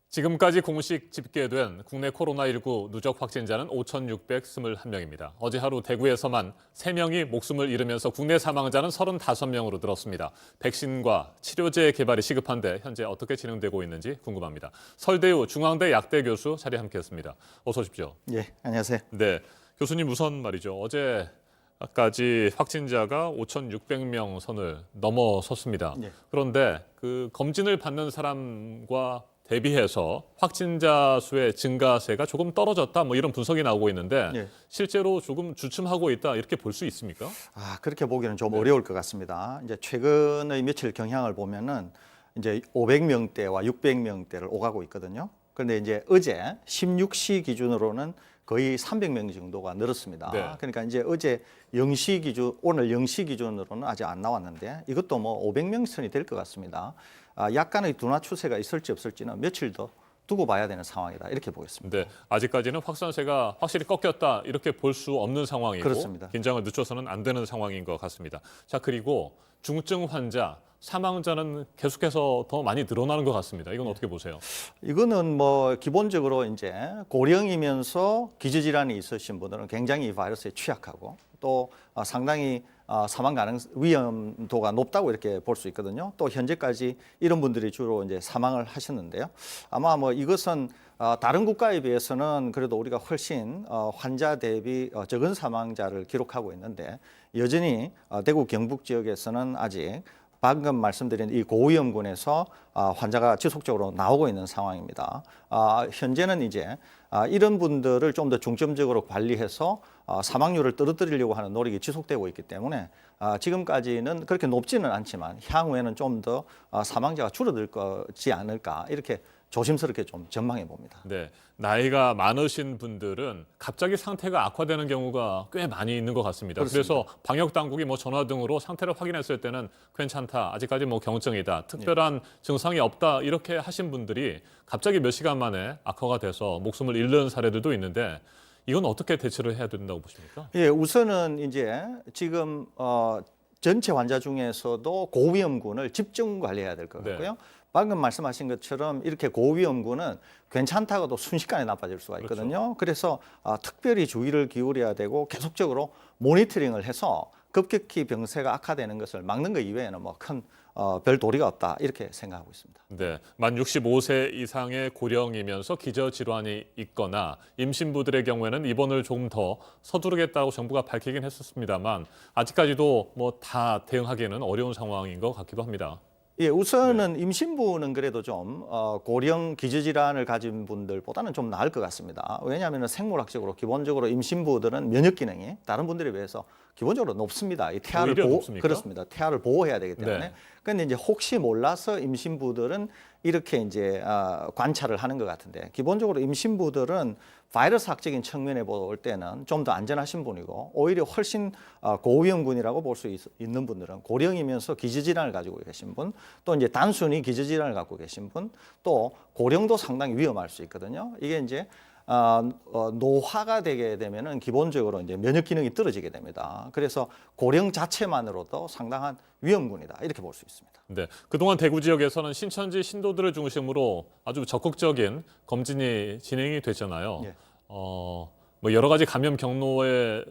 지금까지 공식 집계된 국내 코로나19 누적 확진자는 5,621명입니다. 어제 하루 대구에서만 3명이 목숨을 잃으면서 국내 사망자는 35명으로 늘었습니다. 백신과 치료제 개발이 시급한데 현재 어떻게 진행되고 있는지 궁금합니다. 설대우 중앙대 약대 교수 자리에 함께했습니다. 어서 오십시오. 예, 안녕하세요. 네, 교수님 우선 말이죠. 어제까지 확진자가 5,600명 선을 넘어섰습니다. 예. 그런데 그 검진을 받는 사람과 대비해서 확진자 수의 증가세가 조금 떨어졌다, 뭐 이런 분석이 나오고 있는데 예. 실제로 조금 주춤하고 있다 이렇게 볼 수 있습니까? 그렇게 보기는 좀 어려울 것 같습니다. 이제 최근의 며칠 경향을 보면은 이제 500명대와 600명대를 오가고 있거든요. 그런데 이제 어제 16시 기준으로는 거의 300명 정도가 늘었습니다. 네. 그러니까 이제 어제 0시 기준, 오늘 0시 기준으로는 아직 안 나왔는데 이것도 뭐 500명 선이 될 것 같습니다. 약간의 둔화 추세가 있을지 없을지는 며칠 더 두고 봐야 되는 상황이다 이렇게 보겠습니다. 네, 아직까지는 확산세가 확실히 꺾였다 이렇게 볼 수 없는 상황이고 그렇습니다. 긴장을 늦춰서는 안 되는 상황인 것 같습니다. 자, 그리고 중증 환자, 사망자는 계속해서 더 많이 늘어나는 것 같습니다. 이건 어떻게 보세요? 이거는 뭐 기본적으로 이제 고령이면서 기저질환이 있으신 분들은 굉장히 이 바이러스에 취약하고 또 상당히 사망 위험도가 높다고 이렇게 볼 수 있거든요. 또 현재까지 이런 분들이 주로 이제 사망을 하셨는데요. 아마 뭐 이것은 다른 국가에 비해서는 그래도 우리가 훨씬 환자 대비 적은 사망자를 기록하고 있는데 여전히 대구 경북 지역에서는 아직 방금 말씀드린 이 고위험군에서 환자가 지속적으로 나오고 있는 상황입니다. 현재는 이제 이런 분들을 좀 더 중점적으로 관리해서 사망률을 떨어뜨리려고 하는 노력이 지속되고 있기 때문에 지금까지는 그렇게 높지는 않지만 향후에는 좀 더 사망자가 줄어들 거지 않을까 이렇게 조심스럽게 좀 전망해 봅니다. 네, 나이가 많으신 분들은 갑자기 상태가 악화되는 경우가 꽤 많이 있는 것 같습니다. 그렇습니다. 그래서 방역 당국이 뭐 전화 등으로 상태를 확인했을 때는 괜찮다, 아직까지 뭐 경증이다, 특별한 증상이 없다 이렇게 하신 분들이 갑자기 몇 시간 만에 악화가 돼서 목숨을 잃는 사례들도 있는데 이건 어떻게 대처를 해야 된다고 보십니까? 예, 우선은 이제 지금 전체 환자 중에서도 고위험군을 집중 관리해야 될 것 같고요. 네. 방금 말씀하신 것처럼 이렇게 고위험군은 괜찮다가도 순식간에 나빠질 수가 있거든요. 그래서 특별히 주의를 기울여야 되고 계속적으로 모니터링을 해서 급격히 병세가 악화되는 것을 막는 것 이외에는 뭐 큰 별 도리가 없다 이렇게 생각하고 있습니다. 네, 만 65세 이상의 고령이면서 기저질환이 있거나 임신부들의 경우에는 입원을 조금 더 서두르겠다고 정부가 밝히긴 했었습니다만 아직까지도 뭐 다 대응하기에는 어려운 상황인 것 같기도 합니다. 예, 우선은 임신부는 그래도 좀 고령 기저질환을 가진 분들보다는 좀 나을 것 같습니다. 왜냐하면 생물학적으로 기본적으로 임신부들은 면역 기능이 다른 분들에 비해서 기본적으로 높습니다. 이 태아를 오히려 높습니까? 그렇습니다. 태아를 보호해야 되기 때문에. 네. 그런데 이제 혹시 몰라서 임신부들은 이렇게 이제 관찰을 하는 것 같은데 기본적으로 임신부들은 바이러스학적인 측면에 볼 때는 좀 더 안전하신 분이고 오히려 훨씬 고위험군이라고 볼 수 있는 분들은 고령이면서 기저질환을 가지고 계신 분, 또 이제 단순히 기저질환을 갖고 계신 분, 또 고령도 상당히 위험할 수 있거든요. 이게 이제 노화가 되게 되면은 기본적으로 이제 면역 기능이 떨어지게 됩니다. 그래서 고령 자체만으로도 상당한 위험군이다 이렇게 볼 수 있습니다. 네, 그동안 대구 지역에서는 신천지 신도들을 중심으로 아주 적극적인 검진이 진행이 됐잖아요. 예. 뭐 여러 가지 감염 경로의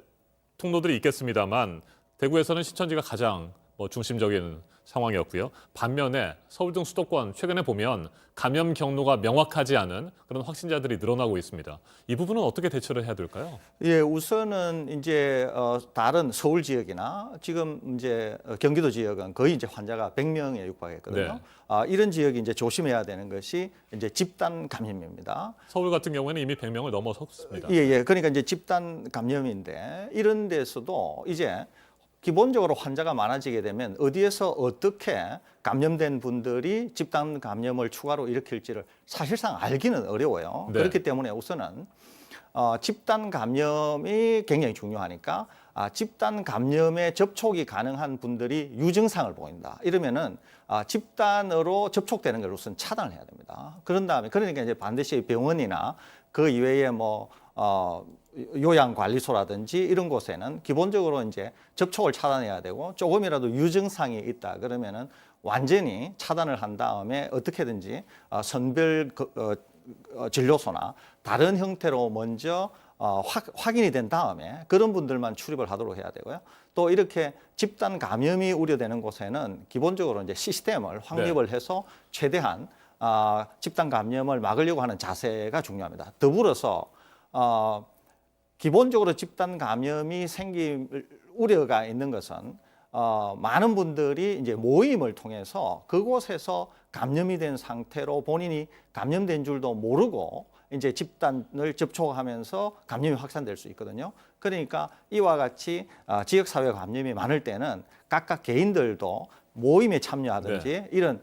통로들이 있겠습니다만 대구에서는 신천지가 가장 뭐 중심적인 상황이었고요. 반면에 서울 등 수도권 최근에 보면 감염 경로가 명확하지 않은 그런 확진자들이 늘어나고 있습니다. 이 부분은 어떻게 대처를 해야 될까요? 예, 우선은 이제 다른 서울 지역이나 지금 이제 경기도 지역은 거의 이제 환자가 100명에 육박했거든요. 네. 이런 지역이 이제 조심해야 되는 것이 이제 집단 감염입니다. 서울 같은 경우에는 이미 100명을 넘어섰습니다. 예. 그러니까 이제 집단 감염인데 이런 데서도 이제 기본적으로 환자가 많아지게 되면 어디에서 어떻게 감염된 분들이 집단 감염을 추가로 일으킬지를 사실상 알기는 어려워요. 네. 그렇기 때문에 우선은 집단 감염이 굉장히 중요하니까 집단 감염에 접촉이 가능한 분들이 유증상을 보인다. 이러면은 집단으로 접촉되는 걸 우선 차단을 해야 됩니다. 그런 다음에 그러니까 이제 반드시 병원이나 그 이외에 뭐 요양관리소라든지 이런 곳에는 기본적으로 이제 접촉을 차단해야 되고 조금이라도 유증상이 있다 그러면은 완전히 차단을 한 다음에 어떻게든지 선별 진료소나 다른 형태로 먼저 확인이 된 다음에 그런 분들만 출입을 하도록 해야 되고요. 또 이렇게 집단 감염이 우려되는 곳에는 기본적으로 이제 시스템을 확립을 해서 최대한 집단 감염을 막으려고 하는 자세가 중요합니다. 더불어서 기본적으로 집단 감염이 생길 우려가 있는 것은 많은 분들이 이제 모임을 통해서 그곳에서 감염이 된 상태로 본인이 감염된 줄도 모르고 이제 집단을 접촉하면서 감염이 확산될 수 있거든요. 그러니까 이와 같이 지역사회 감염이 많을 때는 각각 개인들도 모임에 참여하든지 이런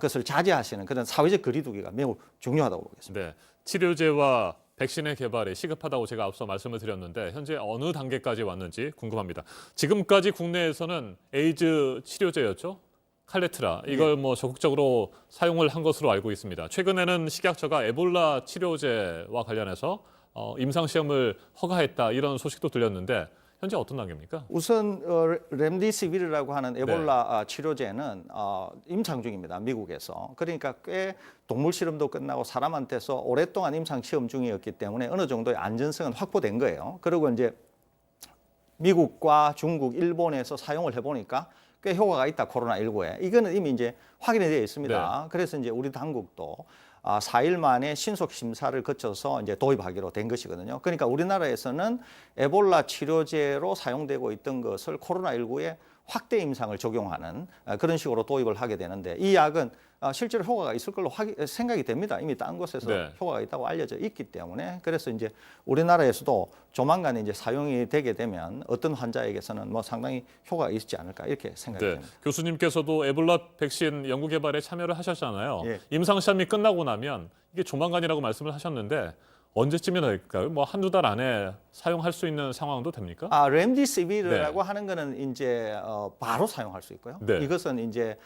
것을 자제하시는 그런 사회적 거리두기가 매우 중요하다고 보겠습니다. 네, 치료제와 백신의 개발이 시급하다고 제가 앞서 말씀을 드렸는데 현재 어느 단계까지 왔는지 궁금합니다. 지금까지 국내에서는 에이즈 치료제였죠? 칼레트라 이걸 뭐 적극적으로 사용을 한 것으로 알고 있습니다. 최근에는 식약처가 에볼라 치료제와 관련해서 임상 시험을 허가했다 이런 소식도 들렸는데 현재 어떤 단계입니까? 우선 렘디시비르라고 하는 에볼라 치료제는 임상 중입니다. 미국에서. 그러니까 꽤 동물 실험도 끝나고 사람한테서 오랫동안 임상 시험 중이었기 때문에 어느 정도의 안전성은 확보된 거예요. 그리고 이제 미국과 중국, 일본에서 사용을 해보니까 꽤 효과가 있다, 코로나19에. 이거는 이미 이제 확인이 되어 있습니다. 그래서 이제 우리 당국도 4일 만에 신속 심사를 거쳐서 이제 도입하기로 된 것이거든요. 그러니까 우리나라에서는 에볼라 치료제로 사용되고 있던 것을 코로나19에 확대 임상을 적용하는 그런 식으로 도입을 하게 되는데 이 약은 실제로 효과가 있을 걸로 생각이 됩니다. 이미 딴 곳에서 효과가 있다고 알려져 있기 때문에 그래서 이제 우리나라에서도 조만간 이제 사용이 되게 되면 어떤 환자에게서는 뭐 상당히 효과가 있지 않을까 이렇게 생각이 됩니다. 교수님께서도 에볼라 백신 연구 개발에 참여를 하셨잖아요. 예. 임상 시험이 끝나고 나면 이게 조만간이라고 말씀을 하셨는데 언제쯤이 될까요? 뭐 한두 달 안에 사용할 수 있는 상황도 됩니까? 렘디시비르라고 하는 거는 이제 바로 사용할 수 있고요. 이것은 이제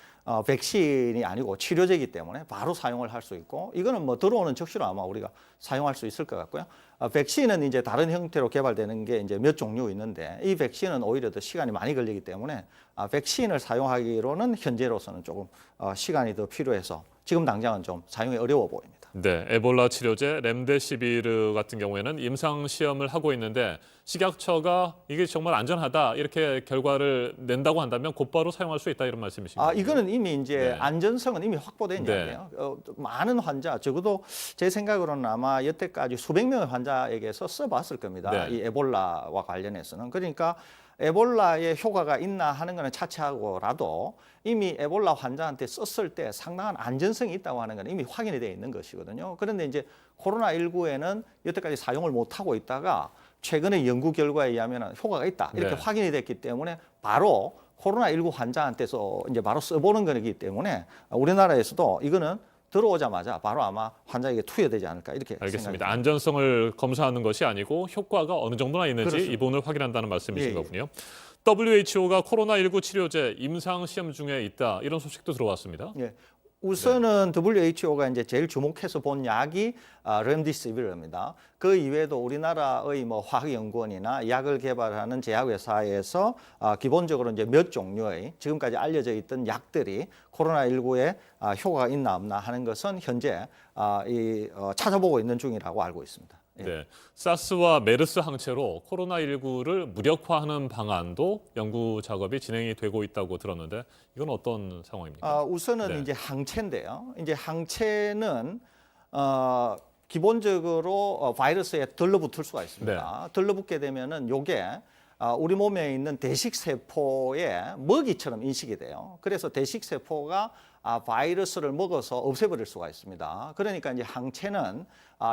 백신이 아니고 치료제이기 때문에 바로 사용을 할 수 있고 이거는 뭐 들어오는 적시로 아마 우리가 사용할 수 있을 것 같고요. 백신은 이제 다른 형태로 개발되는 게 이제 몇 종류 있는데 이 백신은 오히려 더 시간이 많이 걸리기 때문에 백신을 사용하기로는 현재로서는 조금 시간이 더 필요해서 지금 당장은 좀 사용이 어려워 보입니다. 네, 에볼라 치료제 렘데시비르 같은 경우에는 임상 시험을 하고 있는데 식약처가 이게 정말 안전하다 이렇게 결과를 낸다고 한다면 곧바로 사용할 수 있다 이런 말씀이신가요? 이거는 이미 이제 안전성은 이미 확보된 이야기예요. 많은 환자, 적어도 제 생각으로는 아마 여태까지 수백 명의 환자에게서 써봤을 겁니다. 이 에볼라와 관련해서는. 그러니까 에볼라의 효과가 있나 하는 것은 차치하고라도 이미 에볼라 환자한테 썼을 때 상당한 안전성이 있다고 하는 건 이미 확인이 되어 있는 것이거든요. 그런데 이제 코로나19에는 여태까지 사용을 못하고 있다가 최근의 연구 결과에 의하면 효과가 있다. 이렇게 확인이 됐기 때문에 바로 코로나19 환자한테서 이제 바로 써보는 거기 때문에 우리나라에서도 이거는 들어오자마자 바로 아마 환자에게 투여되지 않을까 이렇게 알겠습니다. 생각합니다. 안전성을 검사하는 것이 아니고 효과가 어느 정도나 있는지 그렇습니다. 이 부분을 확인한다는 말씀이신 거군요. WHO가 코로나19 치료제 임상 시험 중에 있다 이런 소식도 들어왔습니다. 우선은 WHO가 이제 제일 주목해서 본 약이 렘디시비르입니다. 그 이외에도 우리나라의 뭐 화학연구원이나 약을 개발하는 제약회사에서 기본적으로 이제 몇 종류의 지금까지 알려져 있던 약들이 코로나19에 효과가 있나 없나 하는 것은 현재 찾아보고 있는 중이라고 알고 있습니다. 네, 사스와 메르스 항체로 코로나19를 무력화하는 방안도 연구 작업이 진행이 되고 있다고 들었는데 이건 어떤 상황입니까? 우선은 이제 항체인데요. 이제 항체는 기본적으로 바이러스에 들러붙을 수가 있습니다. 들러붙게 되면은 요게 우리 몸에 있는 대식세포의 먹이처럼 인식이 돼요. 그래서 대식세포가 바이러스를 먹어서 없애버릴 수가 있습니다. 그러니까 이제 항체는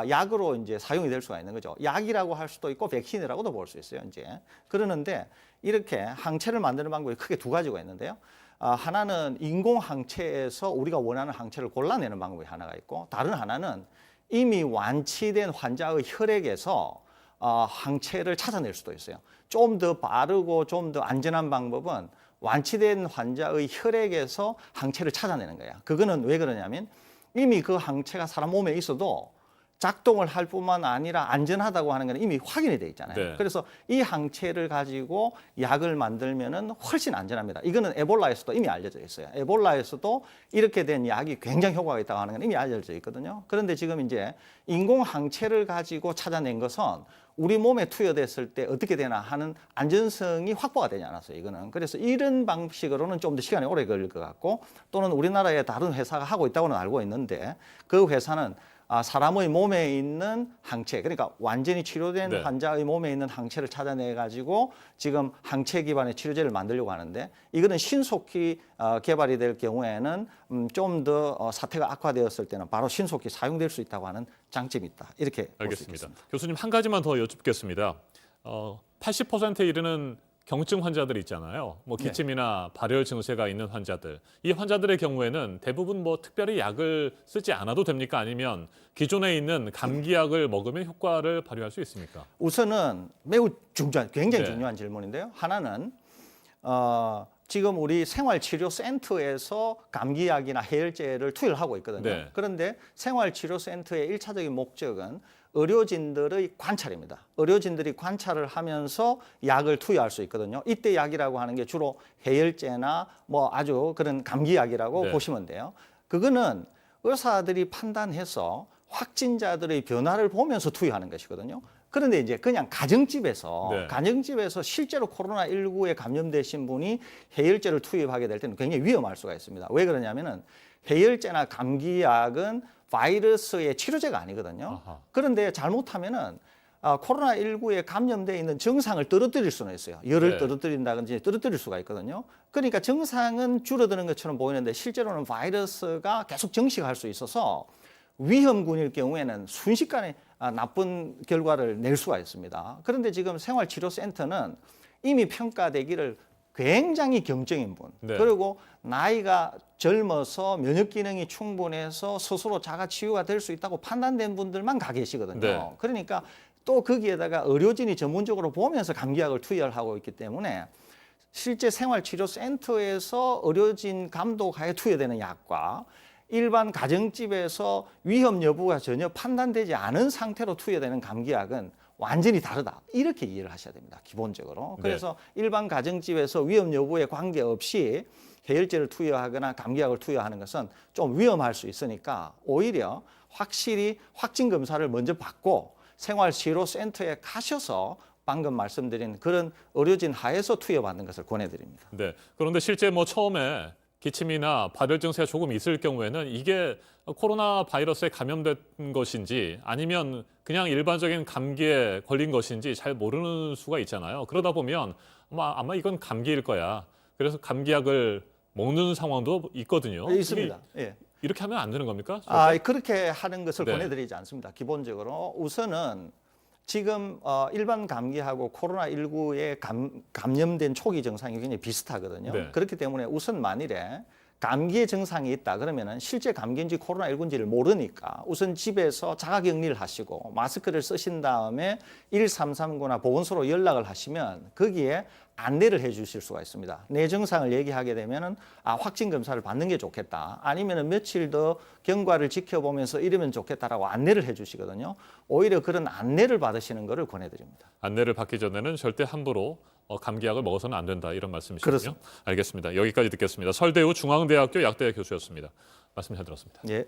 약으로 이제 사용이 될 수가 있는 거죠. 약이라고 할 수도 있고 백신이라고도 볼 수 있어요. 이제 그러는데 이렇게 항체를 만드는 방법이 크게 두 가지가 있는데요. 하나는 인공 항체에서 우리가 원하는 항체를 골라내는 방법이 하나가 있고 다른 하나는 이미 완치된 환자의 혈액에서 항체를 찾아낼 수도 있어요. 좀 더 빠르고 좀 더 안전한 방법은 완치된 환자의 혈액에서 항체를 찾아내는 거야. 그거는 왜 그러냐면 이미 그 항체가 사람 몸에 있어도 작동을 할 뿐만 아니라 안전하다고 하는 건 이미 확인이 돼 있잖아요. 네. 그래서 이 항체를 가지고 약을 만들면은 훨씬 안전합니다. 이거는 에볼라에서도 이미 알려져 있어요. 에볼라에서도 이렇게 된 약이 굉장히 효과가 있다고 하는 건 이미 알려져 있거든요. 그런데 지금 이제 인공 항체를 가지고 찾아낸 것은 우리 몸에 투여됐을 때 어떻게 되나 하는 안전성이 확보가 되지 않았어요. 이거는. 그래서 이런 방식으로는 좀 더 시간이 오래 걸릴 것 같고 또는 우리나라의 다른 회사가 하고 있다고는 알고 있는데 그 회사는 사람의 몸에 있는 항체, 그러니까 완전히 치료된 네. 환자의 몸에 있는 항체를 찾아내 가지고 지금 항체 기반의 치료제를 만들려고 하는데 이거는 신속히 개발이 될 경우에는 좀 더 사태가 악화되었을 때는 바로 신속히 사용될 수 있다고 하는 장점이 있다. 이렇게 볼 수 알겠습니다. 있겠습니다. 교수님 한 가지만 더 여쭙겠습니다. 80%에 이르는 경증 환자들 있잖아요. 뭐 기침이나 발열 증세가 있는 환자들. 이 환자들의 경우에는 대부분 뭐 특별히 약을 쓰지 않아도 됩니까? 아니면 기존에 있는 감기약을 먹으면 효과를 발휘할 수 있습니까? 우선은 매우 굉장히 네. 중요한 질문인데요. 하나는 지금 우리 생활치료센터에서 감기약이나 해열제를 투여를 하고 있거든요. 네. 그런데 생활치료센터의 일차적인 목적은 의료진들의 관찰입니다. 의료진들이 관찰을 하면서 약을 투여할 수 있거든요. 이때 약이라고 하는 게 주로 해열제나 뭐 아주 그런 감기약이라고 네. 보시면 돼요. 그거는 의사들이 판단해서 확진자들의 변화를 보면서 투여하는 것이거든요. 그런데 이제 그냥 가정집에서 실제로 코로나19에 감염되신 분이 해열제를 투입하게 될 때는 굉장히 위험할 수가 있습니다. 왜 그러냐면은 해열제나 감기약은 바이러스의 치료제가 아니거든요. 아하. 그런데 잘못하면은 코로나19에 감염돼 있는 증상을 떨어뜨릴 수는 있어요. 열을 네. 떨어뜨린다든지 떨어뜨릴 수가 있거든요. 그러니까 증상은 줄어드는 것처럼 보이는데 실제로는 바이러스가 계속 증식할 수 있어서 위험군일 경우에는 순식간에 나쁜 결과를 낼 수가 있습니다. 그런데 지금 생활치료센터는 이미 평가되기를 굉장히 경증인 분, 네. 그리고 나이가 젊어서 면역 기능이 충분해서 스스로 자가 치유가 될 수 있다고 판단된 분들만 가 계시거든요. 네. 그러니까 또 거기에다가 의료진이 전문적으로 보면서 감기약을 투여하고 있기 때문에 실제 생활치료센터에서 의료진 감독하에 투여되는 약과 일반 가정집에서 위험 여부가 전혀 판단되지 않은 상태로 투여되는 감기약은 완전히 다르다. 이렇게 이해를 하셔야 됩니다. 기본적으로. 네. 그래서 일반 가정집에서 위험 여부에 관계없이 해열제를 투여하거나 감기약을 투여하는 것은 좀 위험할 수 있으니까 오히려 확실히 확진 검사를 먼저 받고 생활치료센터에 가셔서 방금 말씀드린 그런 의료진 하에서 투여받는 것을 권해드립니다. 네. 그런데 실제 뭐 처음에 기침이나 발열 증세가 조금 있을 경우에는 이게 코로나 바이러스에 감염된 것인지 아니면 그냥 일반적인 감기에 걸린 것인지 잘 모르는 수가 있잖아요. 그러다 보면 아마 이건 감기일 거야. 그래서 감기약을 먹는 상황도 있거든요. 있습니다. 예. 이렇게 하면 안 되는 겁니까? 그렇게 하는 것을 네. 권해드리지 않습니다. 기본적으로 우선은 지금 일반 감기하고 코로나19에 감염된 초기 증상이 굉장히 비슷하거든요. 네. 그렇기 때문에 우선 만일에 감기의 증상이 있다 그러면은 실제 감기인지 코로나19인지를 모르니까 우선 집에서 자가격리를 하시고 마스크를 쓰신 다음에 1339나 보건소로 연락을 하시면 거기에 안내를 해 주실 수가 있습니다. 내 증상을 얘기하게 되면은 확진 검사를 받는 게 좋겠다. 아니면은 며칠 더 경과를 지켜보면서 이러면 좋겠다라고 안내를 해 주시거든요. 오히려 그런 안내를 받으시는 것을 권해 드립니다. 안내를 받기 전에는 절대 함부로 감기약을 먹어서는 안 된다 이런 말씀이시군요. 그렇습니다. 알겠습니다. 여기까지 듣겠습니다. 설대우 중앙대학교 약대 교수였습니다. 말씀 잘 들었습니다. 예.